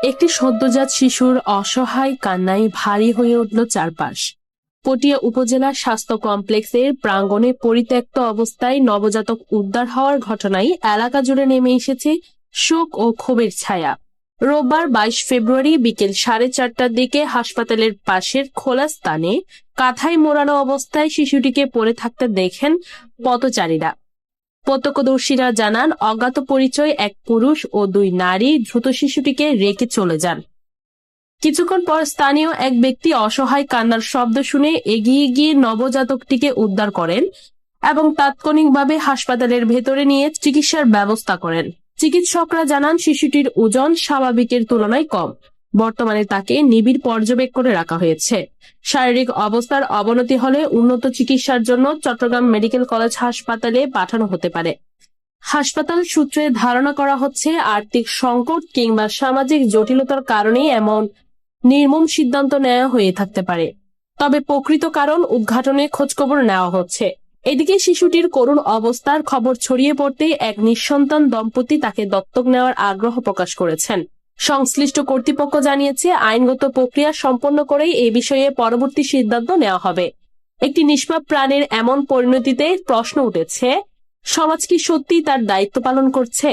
একটি সদ্যজাত শিশুর অসহায় কান্নায় ভারী হয়ে উঠল চারপাশ। পটিয়া উপজেলা স্বাস্থ্য কমপ্লেক্সের প্রাঙ্গণে পরিত্যক্ত অবস্থায় নবজাতক উদ্ধার হওয়ার ঘটনায় এলাকা জুড়ে নেমে এসেছে শোক ও ক্ষোভের ছায়া। রোববার 22 ফেব্রুয়ারি বিকেল 4:30টার দিকে হাসপাতালের পাশের খোলা স্থানে কাঁথায় মোড়ানো অবস্থায় শিশুটিকে পড়ে থাকতে দেখেন পথচারীরা। প্রত্যক্ষদর্শীরা জানান, অজ্ঞাত পরিচয় এক পুরুষ ও 2 নারী দ্রুত শিশুটিকে রেখে চলে যান। কিছুক্ষণ পর স্থানীয় এক ব্যক্তি অসহায় কান্নার শব্দ শুনে এগিয়ে গিয়ে নবজাতকটিকে উদ্ধার করেন এবং তাৎক্ষণিকভাবে হাসপাতালের ভেতরে নিয়ে চিকিৎসার ব্যবস্থা করেন। চিকিৎসকরা জানান, শিশুটির ওজন স্বাভাবিকের তুলনায় কম। বর্তমানে তাকে নিবিড় পর্যবেক্ষণে রাখা হয়েছে। শারীরিক অবস্থার অবনতি হলে উন্নত চিকিৎসার জন্য চট্টগ্রাম মেডিকেল কলেজ হাসপাতালে পাঠানো হতে পারে। হাসপাতাল সূত্রে ধারণা করা হচ্ছে, আর্থিক সংকট কিংবা সামাজিক জটিলতার কারণেই এমন নির্মম সিদ্ধান্ত নেওয়া হয়ে থাকতে পারে। তবে প্রকৃত কারণ উদ্ঘাটনে খোঁজখবর নেওয়া হচ্ছে। এদিকে শিশুটির করুণ অবস্থার খবর ছড়িয়ে পড়তেই এক নিঃসন্তান দম্পতি তাকে দত্তক নেওয়ার আগ্রহ প্রকাশ করেছেন। সংশ্লিষ্ট কর্তৃপক্ষ জানিয়েছে, আইনগত প্রক্রিয়া সম্পন্ন করেই এই বিষয়ে পরবর্তী সিদ্ধান্ত নেওয়া হবে। একটি নিষ্পাপ প্রাণের এমন পরিণতিতে প্রশ্ন উঠেছে, সমাজ কি সত্যি তার দায়িত্ব পালন করছে?